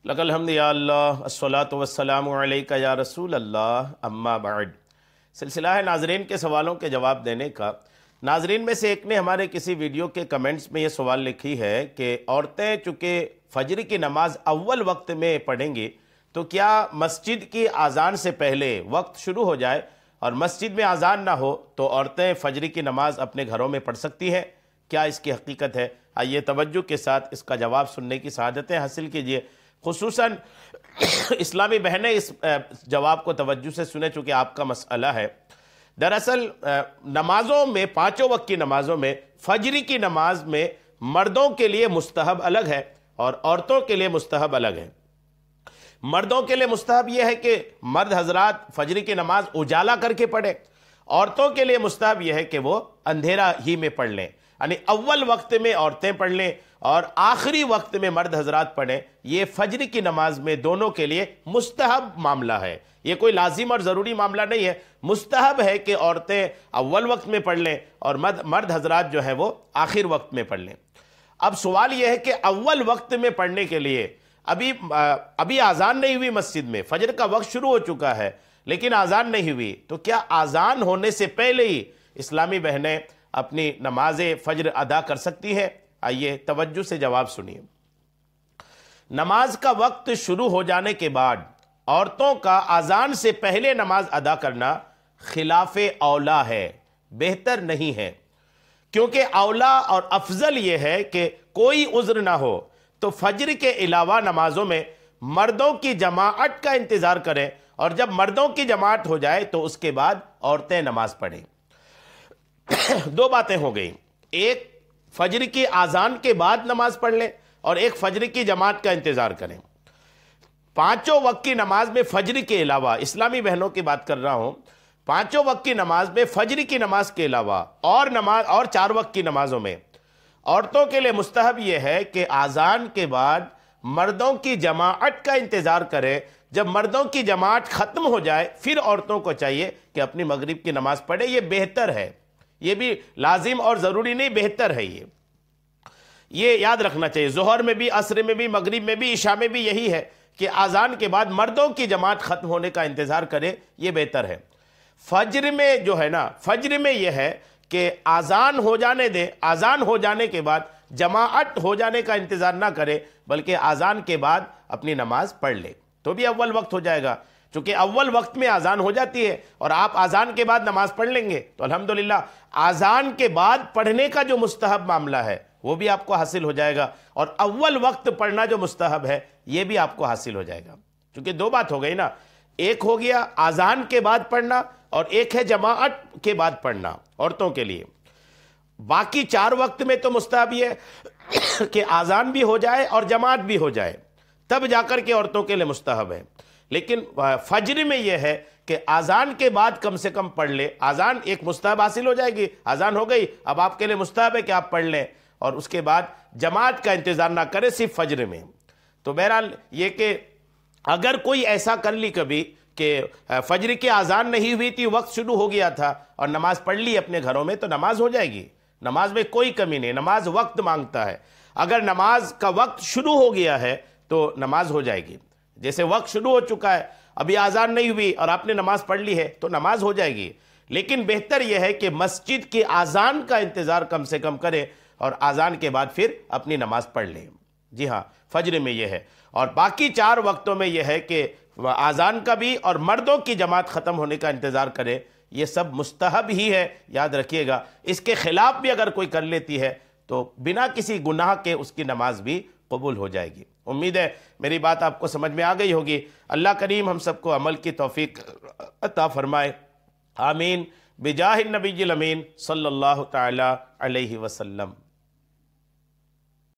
لک الحمد یا اللہ الصلاۃ والسلام علیک یا رسول اللہ اما بعد۔ سلسلہ ہے ناظرین کے سوالوں کے جواب دینے کا۔ ناظرین میں سے ایک نے ہمارے کسی ویڈیو کے کمنٹس میں یہ سوال لکھی ہے کہ عورتیں چونکہ فجر کی نماز اول وقت میں پڑھیں گی تو کیا مسجد کی اذان سے پہلے وقت شروع ہو جائے اور مسجد میں اذان نہ ہو تو عورتیں فجر کی نماز اپنے گھروں میں پڑھ سکتی ہیں؟ کیا اس کی حقیقت ہے؟ آئیے توجہ کے ساتھ اس کا جواب سننے کی سعادتیں حاصل کیجئے۔ خصوصاً اسلامی بہنیں اس جواب کو توجہ سے سنیں چونکہ آپ کا مسئلہ ہے۔ دراصل نمازوں میں، پانچوں وقت کی نمازوں میں، فجر کی نماز میں مردوں کے لیے مستحب الگ ہے اور عورتوں کے لیے مستحب الگ ہے۔ مردوں کے لیے مستحب یہ ہے کہ مرد حضرات فجر کی نماز اجالا کر کے پڑھیں، عورتوں کے لیے مستحب یہ ہے کہ وہ اندھیرا ہی میں پڑھ لیں، یعنی اول وقت میں عورتیں پڑھ لیں اور آخری وقت میں مرد حضرات پڑھیں۔ یہ فجر کی نماز میں دونوں کے لیے مستحب معاملہ ہے، یہ کوئی لازم اور ضروری معاملہ نہیں ہے۔ مستحب ہے کہ عورتیں اول وقت میں پڑھ لیں اور مرد حضرات جو ہیں وہ آخر وقت میں پڑھ لیں۔ اب سوال یہ ہے کہ اول وقت میں پڑھنے کے لیے ابھی اذان نہیں ہوئی مسجد میں، فجر کا وقت شروع ہو چکا ہے لیکن اذان نہیں ہوئی، تو کیا اذان ہونے سے پہلے ہی اسلامی بہنیں اپنی نماز فجر ادا کر سکتی ہیں؟ آئیے توجہ سے جواب سنیے۔ نماز کا وقت شروع ہو جانے کے بعد عورتوں کا اذان سے پہلے نماز ادا کرنا خلاف اولا ہے، بہتر نہیں ہے، کیونکہ اولا اور افضل یہ ہے کہ کوئی عذر نہ ہو تو فجر کے علاوہ نمازوں میں مردوں کی جماعت کا انتظار کریں اور جب مردوں کی جماعت ہو جائے تو اس کے بعد عورتیں نماز پڑھیں۔ دو باتیں ہو گئیں، ایک فجر کی اذان کے بعد نماز پڑھ لیں اور ایک فجر کی جماعت کا انتظار کریں۔ پانچوں وقت کی نماز میں فجر کے علاوہ، اسلامی بہنوں کی بات کر رہا ہوں، پانچوں وقت کی نماز میں فجر کی نماز کے علاوہ اور چار وقت کی نمازوں میں عورتوں کے لیے مستحب یہ ہے کہ اذان کے بعد مردوں کی جماعت کا انتظار کریں۔ جب مردوں کی جماعت ختم ہو جائے پھر عورتوں کو چاہیے کہ اپنی مغرب کی نماز پڑھے۔ یہ بہتر ہے، یہ بھی لازم اور ضروری نہیں، بہتر ہے۔ یہ یاد رکھنا چاہیے، ظہر میں بھی، عصر میں بھی، مغرب میں بھی، عشاء میں بھی یہی ہے کہ اذان کے بعد مردوں کی جماعت ختم ہونے کا انتظار کرے، یہ بہتر ہے۔ فجر میں جو ہے نا، فجر میں یہ ہے کہ اذان ہو جانے دیں، اذان ہو جانے کے بعد جماعت ہو جانے کا انتظار نہ کرے بلکہ اذان کے بعد اپنی نماز پڑھ لے تو بھی اول وقت ہو جائے گا۔ چونکہ اول وقت میں اذان ہو جاتی ہے اور آپ اذان کے بعد نماز پڑھ لیں گے تو الحمدللہ اذان کے بعد پڑھنے کا جو مستحب معاملہ ہے وہ بھی آپ کو حاصل ہو جائے گا اور اول وقت پڑھنا جو مستحب ہے یہ بھی آپ کو حاصل ہو جائے گا۔ چونکہ دو بات ہو گئی نا، ایک ہو گیا اذان کے بعد پڑھنا اور ایک ہے جماعت کے بعد پڑھنا عورتوں کے لیے۔ باقی چار وقت میں تو مستحب یہ ہے کہ اذان بھی ہو جائے اور جماعت بھی ہو جائے، تب جا کر کے عورتوں کے لیے مستحب ہے۔ لیکن فجر میں یہ ہے کہ اذان کے بعد کم سے کم پڑھ لے، اذان ایک مستحب حاصل ہو جائے گی، اذان ہو گئی، اب آپ کے لیے مستحب ہے کہ آپ پڑھ لیں اور اس کے بعد جماعت کا انتظار نہ کرے صرف فجر میں۔ تو بہرحال یہ کہ اگر کوئی ایسا کر لی کبھی کہ فجر کی اذان نہیں ہوئی تھی، وقت شروع ہو گیا تھا اور نماز پڑھ لی اپنے گھروں میں تو نماز ہو جائے گی، نماز میں کوئی کمی نہیں، نماز وقت مانگتا ہے۔ اگر نماز کا وقت شروع ہو گیا ہے تو نماز ہو جائے گی، جیسے وقت شروع ہو چکا ہے، ابھی اذان نہیں ہوئی اور آپ نے نماز پڑھ لی ہے تو نماز ہو جائے گی۔ لیکن بہتر یہ ہے کہ مسجد کی اذان کا انتظار کم سے کم کرے اور اذان کے بعد پھر اپنی نماز پڑھ لیں۔ جی ہاں، فجر میں یہ ہے اور باقی چار وقتوں میں یہ ہے کہ اذان کا بھی اور مردوں کی جماعت ختم ہونے کا انتظار کرے، یہ سب مستحب ہی ہے، یاد رکھیے گا۔ اس کے خلاف بھی اگر کوئی کر لیتی ہے تو بنا کسی گناہ کے اس کی نماز بھی قبول ہو جائے گی۔ امید ہے میری بات آپ کو سمجھ میں آ گئی ہوگی۔ اللہ کریم ہم سب کو عمل کی توفیق عطا فرمائے، آمین، بجاہ النبی الامین صلی اللہ تعالی علیہ وسلم۔